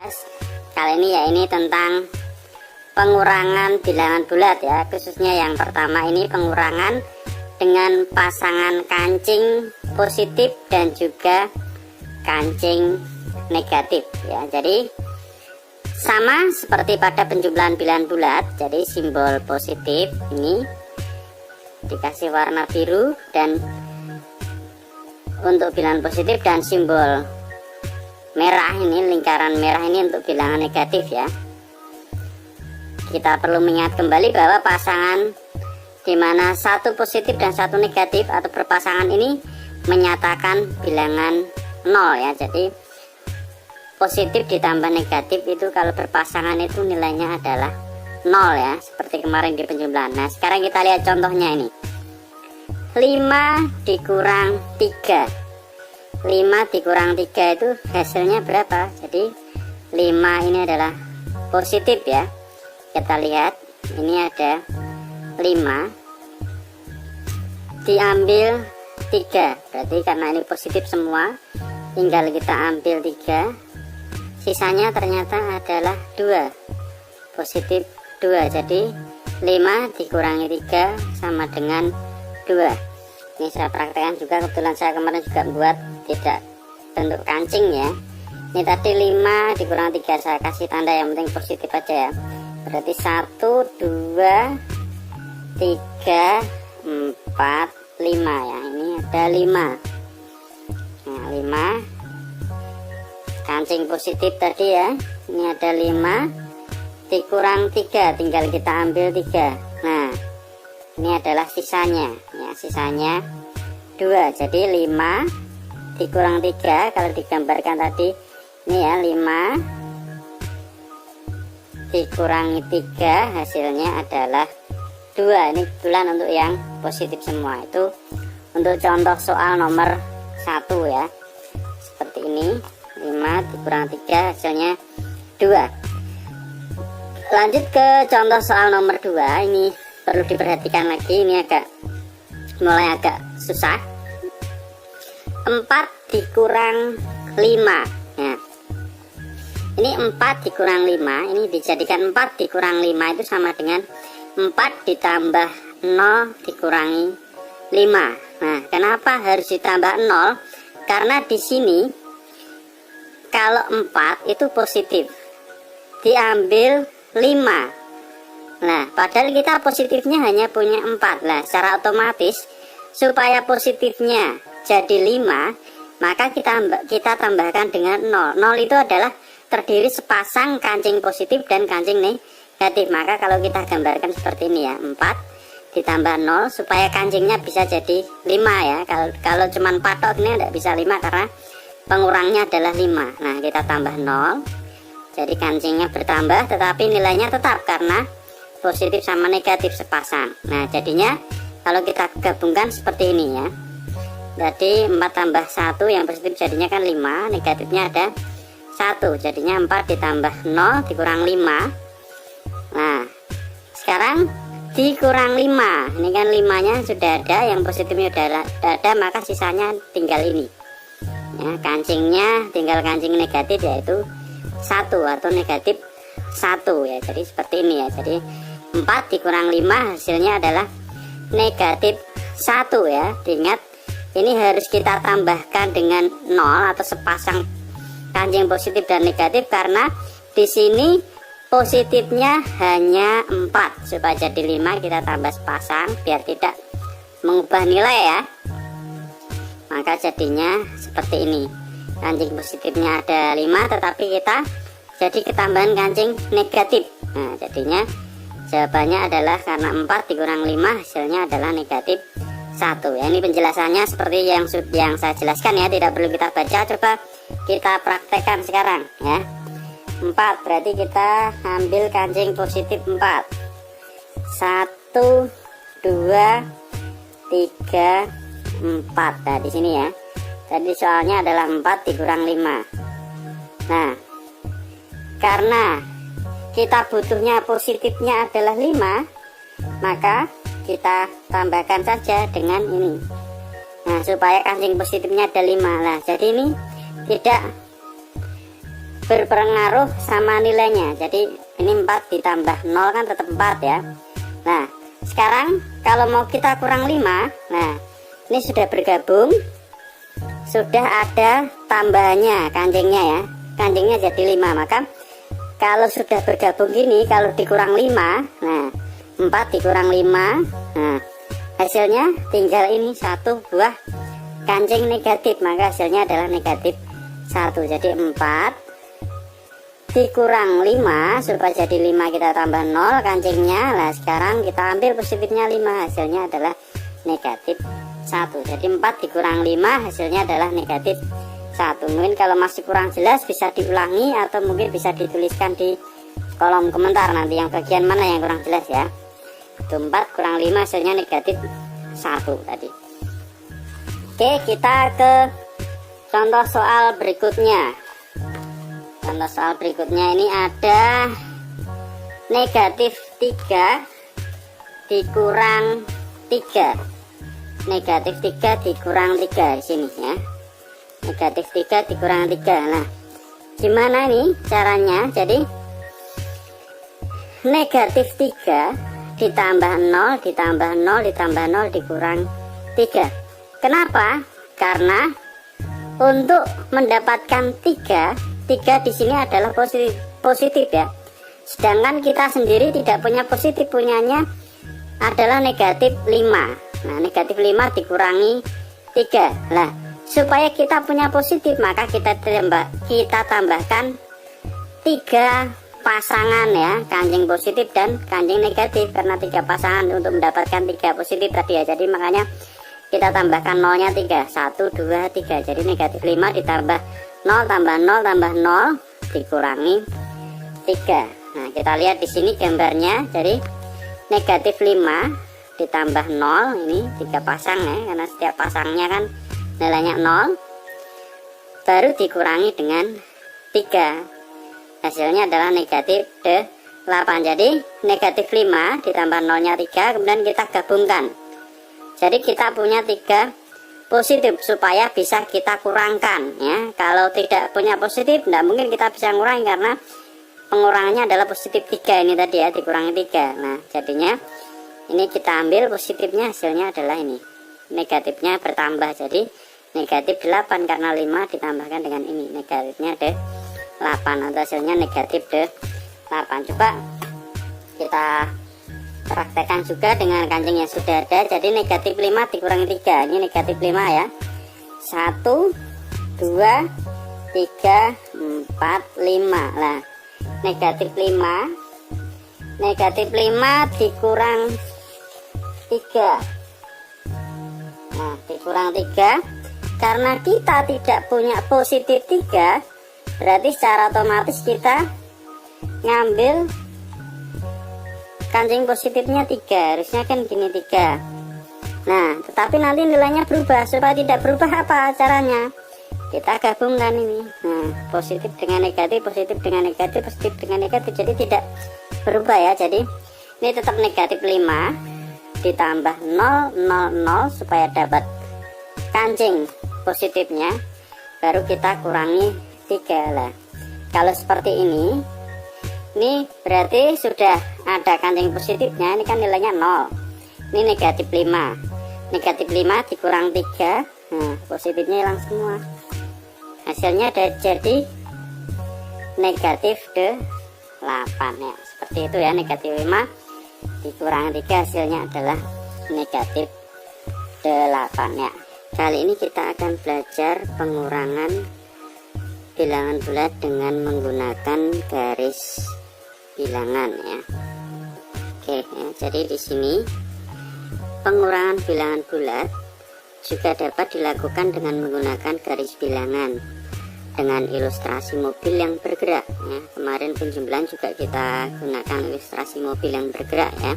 Kali ini ya ini tentang pengurangan bilangan bulat ya, khususnya yang pertama ini pengurangan dengan pasangan kancing positif dan juga kancing negatif ya. Jadi sama seperti pada penjumlahan bilangan bulat, jadi simbol positif ini dikasih warna biru, dan untuk bilangan positif, dan simbol merah ini, lingkaran merah ini untuk bilangan negatif ya. Kita perlu mengingat kembali bahwa pasangan di mana satu positif dan satu negatif atau berpasangan ini menyatakan bilangan 0 ya. Jadi positif ditambah negatif itu kalau berpasangan itu nilainya adalah 0 ya, seperti kemarin di penjumlahan. Nah sekarang kita lihat contohnya ini, 5 dikurang 3. 5 dikurang 3 itu hasilnya berapa? Jadi 5 ini adalah positif ya. Kita lihat ini ada 5 diambil 3, berarti karena ini positif semua tinggal kita ambil 3, sisanya ternyata adalah 2, positif 2. Jadi 5 dikurangi 3 sama dengan 2. Ini saya praktekkan juga, kebetulan saya kemarin juga buat tidak bentuk kancing ya. Ini tadi 5 dikurang 3 saya kasih tanda yang penting positif aja ya. Berarti 1, 2, 3, 4, 5 ya. Ini ada 5. Nah 5 kancing positif tadi ya. Ini ada 5 dikurang 3, tinggal kita ambil 3. Nah ini adalah sisanya ya, sisanya 2. Jadi 5 dikurang 3 kalau digambarkan tadi ini ya, 5 dikurangi 3 hasilnya adalah 2. Ini kebetulan untuk yang positif semua. Itu untuk contoh soal nomor 1 ya, seperti ini, 5 dikurang 3 hasilnya 2. Lanjut ke contoh soal nomor 2. Ini perlu diperhatikan lagi, ini mulai agak susah. 4 dikurang 5 ya. Ini 4 dikurang 5, ini dijadikan 4 dikurang 5 itu sama dengan 4 ditambah 0 dikurangi 5. Nah kenapa harus ditambah 0? Karena di sini kalau 4 itu positif diambil 5. Nah padahal kita positifnya hanya punya 4 lah, secara otomatis supaya positifnya jadi 5 maka kita tambahkan dengan 0. 0 itu adalah terdiri sepasang kancing positif dan kancing negatif. Maka kalau kita gambarkan seperti ini ya, 4 ditambah 0 supaya kancingnya bisa jadi 5 ya. Kalau cuman patok ini tidak bisa 5 karena pengurangnya adalah 5. Nah kita tambah 0, jadi kancingnya bertambah tetapi nilainya tetap karena positif sama negatif sepasang. Nah jadinya kalau kita gabungkan seperti ini ya, jadi 4 tambah 1 yang positif jadinya kan 5, negatifnya ada 1, jadinya 4 ditambah 0 dikurang 5. Nah sekarang dikurang 5, ini kan 5 nya sudah ada, yang positifnya sudah ada, maka sisanya tinggal ini ya, kancingnya tinggal kancing negatif yaitu 1 atau negatif 1 ya. Jadi seperti ini ya, jadi 4 dikurang 5 hasilnya adalah negatif 1 ya. Diingat ini harus kita tambahkan dengan 0 atau sepasang kancing positif dan negatif karena di sini positifnya hanya 4, supaya jadi 5 kita tambah sepasang biar tidak mengubah nilai ya. Maka jadinya seperti ini, kancing positifnya ada 5 tetapi kita jadi ketambahan kancing negatif. Nah jadinya jawabannya adalah karena 4 dikurang 5 hasilnya adalah negatif 1 ya. Ini penjelasannya seperti yang saya jelaskan ya, tidak perlu kita baca. Coba kita praktekkan sekarang ya. 4 berarti kita ambil kancing positif 4, 1, 2, 3, 4. Nah di sini ya, tadi soalnya adalah 4 dikurang 5. Nah karena kita butuhnya positifnya adalah 5, maka kita tambahkan saja dengan ini. Nah supaya kancing positifnya ada 5 lah. Jadi ini tidak berpengaruh sama nilainya. Jadi ini 4 ditambah 0 kan tetap 4 ya. Nah sekarang kalau mau kita kurang 5, nah ini sudah bergabung, sudah ada tambahannya kancingnya ya, kancingnya jadi 5. Maka kalau sudah bergabung gini, kalau dikurang 5, nah 4 dikurang 5, nah hasilnya tinggal ini 1 buah kancing negatif, maka hasilnya adalah negatif 1. Jadi 4 dikurang 5 supaya jadi 5 kita tambah 0 kancingnya. Nah sekarang kita ambil positifnya 5, hasilnya adalah negatif 1. Jadi 4 dikurang 5 hasilnya adalah negatif 1. Mungkin kalau masih kurang jelas bisa diulangi atau mungkin bisa dituliskan di kolom komentar nanti yang bagian mana yang kurang jelas ya. Itu 4 kurang 5 hasilnya negatif 1 tadi. Oke, kita ke contoh soal berikutnya. Contoh soal berikutnya ini ada negatif 3 dikurang 3. Negatif 3 dikurang 3 di sini ya. Negatif 3 dikurang 3. Nah, gimana nih caranya? Jadi negatif 3 ditambah 0 ditambah 0 ditambah 0 dikurang 3. Kenapa? Karena untuk mendapatkan 3 di sini adalah positif ya. Sedangkan kita sendiri tidak punya positif, punyanya adalah negatif 5. Nah, negatif 5 dikurangi 3. Nah, supaya kita punya positif maka kita tambahkan 3 pasangan ya, kancing positif dan kancing negatif, karena 3 pasangan untuk mendapatkan 3 positif tadi ya. Jadi makanya kita tambahkan 0-nya 3, 1, 2, 3. Jadi negatif 5 ditambah 0 tambah 0 tambah 0 dikurangi 3. Nah, kita lihat di sini gambarnya. Jadi negatif 5 ditambah 0, ini 3 pasang ya, karena setiap pasangnya kan nilainya 0, baru dikurangi dengan 3. Hasilnya adalah negatif 8. Jadi negatif 5 ditambah 0-nya 3, kemudian kita gabungkan. Jadi kita punya 3 positif supaya bisa kita kurangkan ya. Kalau tidak punya positif tidak mungkin kita bisa ngurangi, karena pengurangannya adalah positif 3 ini tadi ya, dikurangi 3. Nah jadinya ini kita ambil positifnya, hasilnya adalah ini, negatifnya bertambah jadi negatif 8, karena 5 ditambahkan dengan ini, negatifnya 8 atau hasilnya negatif 8. Coba kita praktekkan juga dengan kancing yang sudah ada. Jadi negatif 5 dikurangi 3, ini negatif 5 ya, 1, 2, 3, 4, 5. Nah negatif 5 dikurang 3. Nah dikurang 3, karena kita tidak punya positif 3, berarti secara otomatis kita ngambil kancing positifnya 3, harusnya kan gini 3. Nah tetapi nanti nilainya berubah. Supaya tidak berubah apa caranya? Kita gabungkan ini. Nah positif dengan negatif, positif dengan negatif, positif dengan negatif, jadi tidak berubah ya. Jadi ini tetap negatif 5 ditambah 0, 0, 0 supaya dapat kancing positifnya, baru kita kurangi 3 lah. Kalau seperti ini berarti sudah ada kancing positifnya, ini kan nilainya 0, ini negatif 5. Negatif 5 dikurang 3, nah positifnya hilang semua, hasilnya ada jadi negatif 8 ya. Seperti itu ya, negatif 5 dikurang 3 hasilnya adalah negatif 8 ya. Kali ini kita akan belajar pengurangan bilangan bulat dengan menggunakan garis bilangan ya. Oke ya, jadi di sini pengurangan bilangan bulat juga dapat dilakukan dengan menggunakan garis bilangan dengan ilustrasi mobil yang bergerak ya. Kemarin penjumlahan juga kita gunakan ilustrasi mobil yang bergerak ya.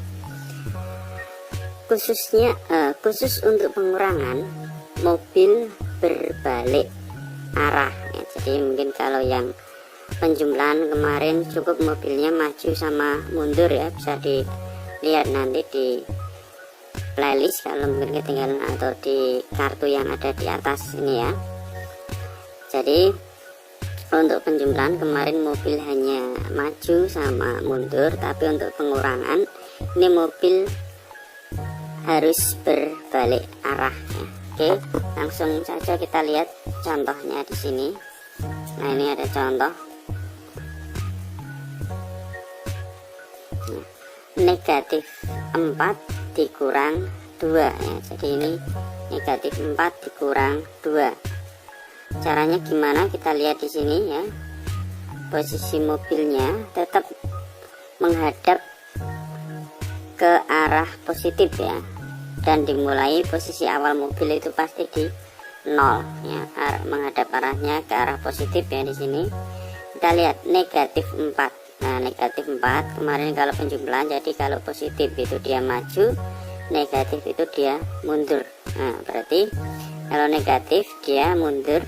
Khusus untuk pengurangan mobil berbalik arah ya. Jadi mungkin kalau yang penjumlahan kemarin cukup mobilnya maju sama mundur ya, bisa dilihat nanti di playlist kalau mungkin ketinggalan, atau di kartu yang ada di atas ini ya. Jadi Untuk penjumlahan kemarin mobil hanya maju sama mundur, tapi untuk pengurangan ini mobil harus berbalik arah ya. Oke, langsung saja kita lihat contohnya di sini. Nah, ini ada contoh. Negatif 4 dikurang 2 ya. Jadi ini negatif 4 dikurang 2. Caranya gimana? Kita lihat di sini ya. Posisi mobilnya tetap menghadap ke arah positif ya. Dan dimulai posisi awal mobil itu pasti di 0 ya. Menghadap arahnya ke arah positif ya di sini. Kita lihat negatif 4. Nah, negatif 4 kemarin kalau penjumlahan, jadi kalau positif itu dia maju, negatif itu dia mundur. Nah, berarti kalau negatif dia mundur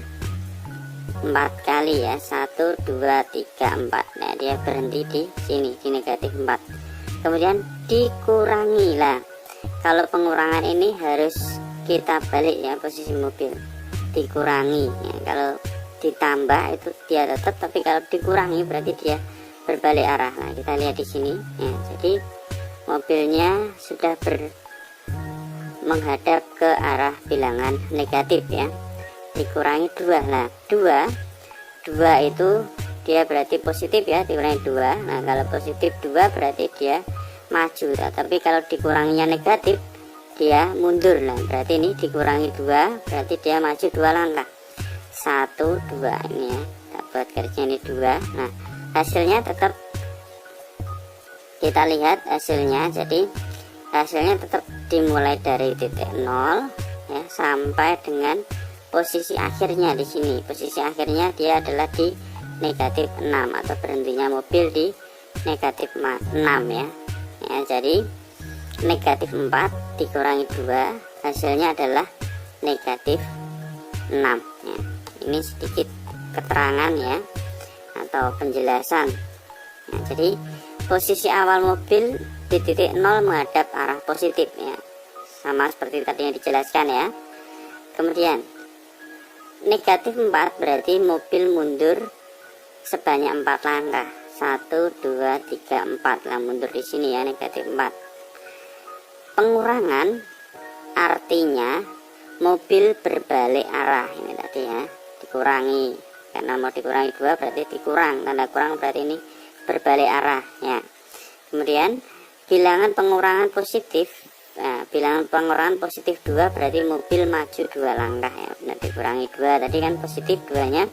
4 kali ya, 1 2 3 4. Nah, dia berhenti di sini di negatif 4. Kemudian dikurangi lah. Kalau pengurangan ini harus kita balik ya posisi mobil. Dikurangi ya. Kalau ditambah itu dia tetap, tapi kalau dikurangi berarti dia berbalik arah. Nah, kita lihat di sini ya. Jadi mobilnya sudah menghadap ke arah bilangan negatif ya. Dikurangi 2. Nah, 2 itu dia berarti positif ya, dikurangi 2. Nah, kalau positif 2 berarti dia maju. Nah, tapi kalau dikuranginya negatif dia mundur. Nah, berarti ini dikurangi 2 berarti dia maju 2 langkah. 1 2 ini ya. Dapat garisnya ini 2. Nah, hasilnya tetap kita lihat hasilnya. Jadi hasilnya tetap dimulai dari titik 0 ya sampai dengan posisi akhirnya di sini. Posisi akhirnya dia adalah di negatif 6 atau berhentinya mobil di negatif 6 ya. Ya, jadi negatif 4 dikurangi 2 hasilnya adalah negatif 6 ya. Ini sedikit keterangan ya atau penjelasan. Nah, jadi posisi awal mobil di titik 0 menghadap arah positif ya. Sama seperti tadi yang dijelaskan ya. Kemudian negatif 4 berarti mobil mundur sebanyak 4 langkah. 1 2 3 4 lah mundur di sini ya, negatif 4. Pengurangan artinya mobil berbalik arah ini tadi ya. Dikurangi, karena mau dikurangi 2 berarti dikurang, tanda kurang berarti ini berbalik arah ya. Kemudian bilangan pengurangan positif. Nah, bilangan pengurangan positif 2 berarti mobil maju 2 langkah ya. Benar, dikurangi 2 tadi kan positif 2 nya,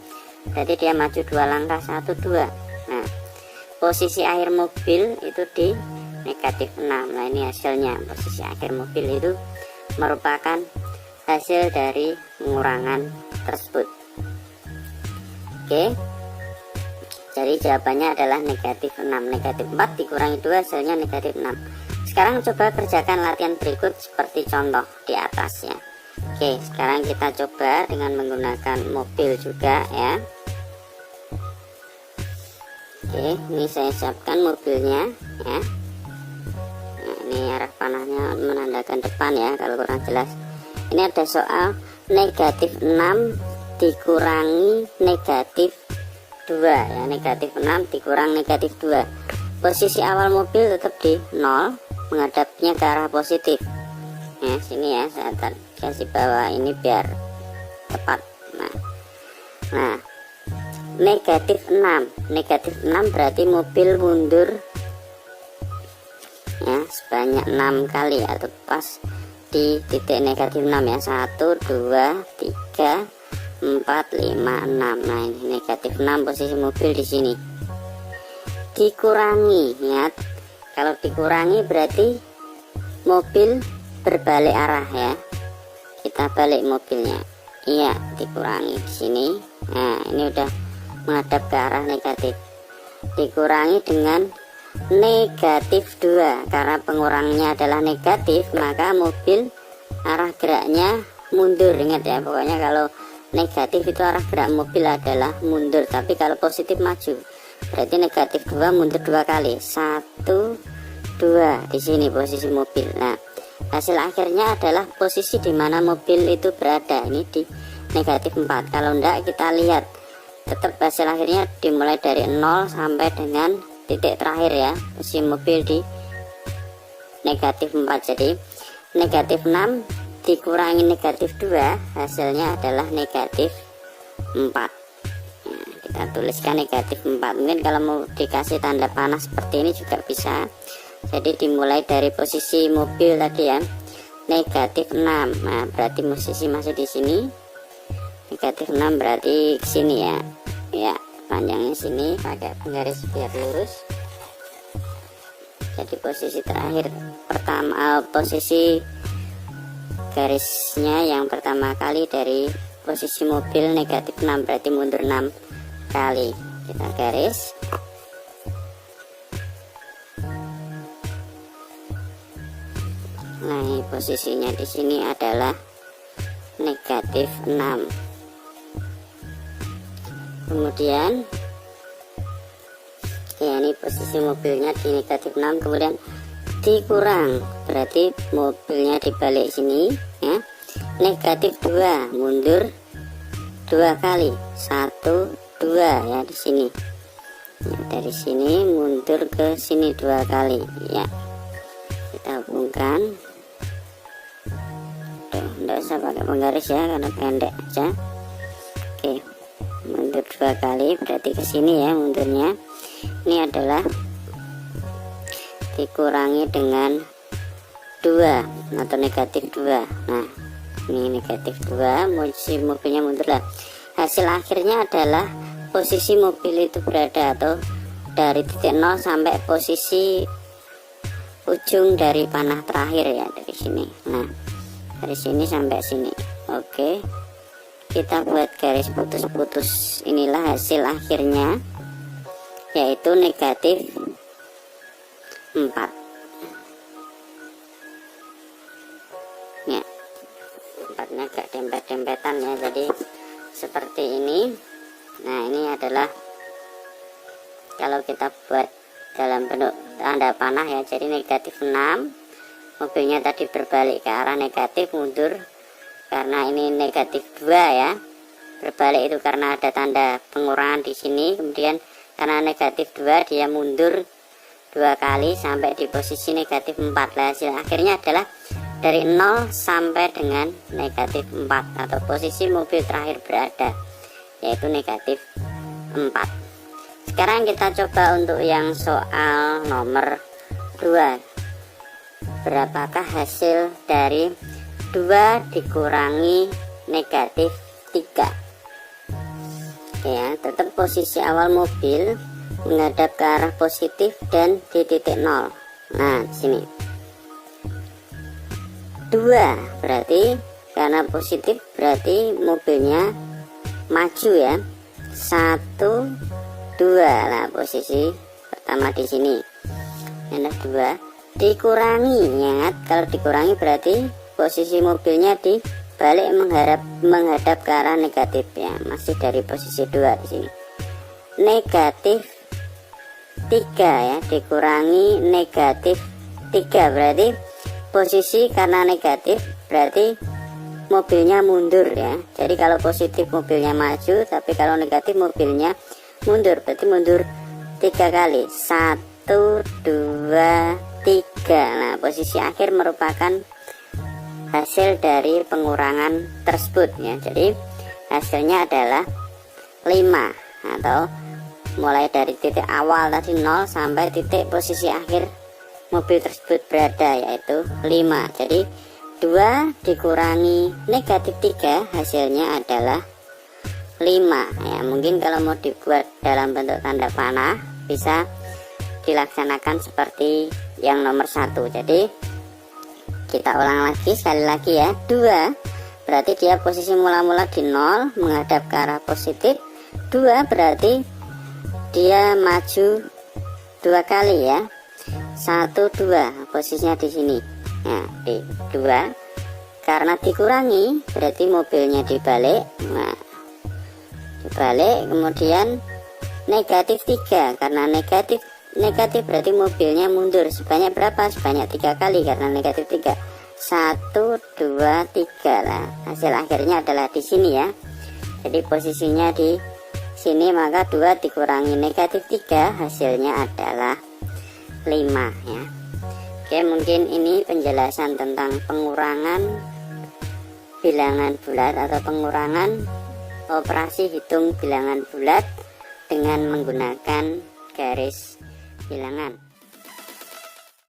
berarti dia maju 2 langkah, 1 2. Nah, posisi akhir mobil itu di negatif 6. Nah, ini hasilnya. Posisi akhir mobil itu merupakan hasil dari pengurangan tersebut. Oke, jadi jawabannya adalah negatif 6. Negatif 4 dikurangi 2 hasilnya negatif 6. Sekarang coba kerjakan latihan berikut seperti contoh di atas ya. Oke, sekarang kita coba dengan menggunakan mobil juga ya. Oke, ini saya siapkan mobilnya ya. Nah, ini arah panahnya menandakan depan ya, kalau kurang jelas. Ini ada soal negatif 6 dikurangi negatif 2 ya. Negatif 6 dikurang negatif 2. Posisi awal mobil tetap di 0, menghadapnya ke arah positif ya. Sini ya, saya kasih bawah ini biar tepat. Nah, negatif 6 berarti mobil mundur ya sebanyak 6 kali atau pas di titik negatif 6 ya. 1 2 3 4 5 6. Nah, ini negatif 6 posisi mobil di sini. Dikurangi ya. Kalau dikurangi berarti mobil berbalik arah ya. Kita balik mobilnya. Iya, dikurangi di sini. Nah, ini udah menghadap ke arah negatif. Dikurangi dengan negatif 2. Karena pengurangnya adalah negatif, maka mobil arah geraknya mundur. Ingat ya, pokoknya kalau negatif itu arah gerak mobil adalah mundur, tapi kalau positif maju. Berarti negatif 2 mundur 2 kali. 1 2 di sini posisi mobil. Nah, hasil akhirnya adalah posisi di mana mobil itu berada. Ini di negatif 4. Kalau enggak kita lihat tetap hasil akhirnya dimulai dari 0 sampai dengan titik terakhir ya, posisi mobil di negatif 4. Jadi negatif 6 dikurangi negatif 2 hasilnya adalah negatif 4. Nah, kita tuliskan negatif 4. Mungkin kalau mau dikasih tanda panah seperti ini juga bisa. Jadi dimulai dari posisi mobil tadi ya, negatif 6. Nah berarti posisi masih di sini. Negatif 6 berarti ke sini ya. Ya, panjangnya sini pakai penggaris biar lurus. Jadi posisi terakhir pertama, posisi garisnya yang pertama kali dari posisi mobil negatif 6 berarti mundur 6 kali. Kita garis. Nah, ini posisinya di sini adalah negatif 6. Kemudian ya ini posisi mobilnya di negatif 6, kemudian dikurang berarti mobilnya dibalik sini ya, negatif 2 mundur 2 kali, 1 2 ya di sini ya, dari sini mundur ke sini 2 kali ya. Kita hubungkan. Tidak usah pakai penggaris ya karena pendek aja. Oke, mundur 2 kali berarti ke sini ya mundurnya. Ini adalah dikurangi dengan 2 atau negatif 2. Nah ini negatif 2, posisi mobilnya mundur lah. Hasil akhirnya adalah posisi mobil itu berada atau dari titik 0 sampai posisi ujung dari panah terakhir ya, dari sini. Nah dari sini sampai sini. Oke, kita buat garis putus-putus. Inilah hasil akhirnya, yaitu negatif 4 ya. 4-nya agak dempet-dempetan ya, jadi seperti ini. Nah ini adalah kalau kita buat dalam bentuk tanda panah ya, jadi negatif 6, mobilnya tadi berbalik ke arah negatif, mundur karena ini negatif 2 ya, berbalik itu karena ada tanda pengurangan di sini. Kemudian karena negatif 2 dia mundur 2 kali sampai di posisi negatif 4. Hasil akhirnya adalah dari 0 sampai dengan negatif 4 atau posisi mobil terakhir berada, yaitu negatif 4. Sekarang kita coba untuk yang soal nomor 2. Berapakah hasil dari 2 dikurangi negatif 3? Ya, tetap posisi awal mobil menghadap ke arah positif dan di titik 0. Nah, di sini 2 berarti karena positif berarti mobilnya maju ya. 1 2 lah posisi pertama di sini. Yang 2 dikurangi, ingat kalau dikurangi berarti posisi mobilnya dibalik menghadap ke arah negatif ya, masih dari posisi 2 di sini. Negatif 3 ya, dikurangi negatif 3 berarti posisi karena negatif berarti mobilnya mundur ya. Jadi kalau positif mobilnya maju, tapi kalau negatif mobilnya mundur, berarti mundur 3 kali, 1 2 3. Nah posisi akhir merupakan hasil dari pengurangan tersebut ya. Jadi hasilnya adalah 5, atau mulai dari titik awal tadi 0 sampai titik posisi akhir mobil tersebut berada, yaitu 5. Jadi 2 dikurangi negatif 3 hasilnya adalah 5 ya. Mungkin kalau mau dibuat dalam bentuk tanda panah bisa dilaksanakan seperti yang nomor 1. Jadi kita ulang lagi sekali lagi ya. 2 berarti dia posisi mula-mula di 0 menghadap ke arah positif. 2 berarti dia maju 2 kali ya. 1 2 posisinya di sini. Nah, di 2 karena dikurangi berarti mobilnya dibalik. Nah, dibalik, kemudian negatif 3 karena negatif berarti mobilnya mundur sebanyak berapa? Sebanyak 3 kali karena negatif 3. 1 2 3 lah. Hasil akhirnya adalah di sini ya. Jadi posisinya di sini, maka 2 dikurangi negatif 3 hasilnya adalah 5 ya. Oke, mungkin ini penjelasan tentang pengurangan bilangan bulat atau pengurangan operasi hitung bilangan bulat dengan menggunakan garis bilangan.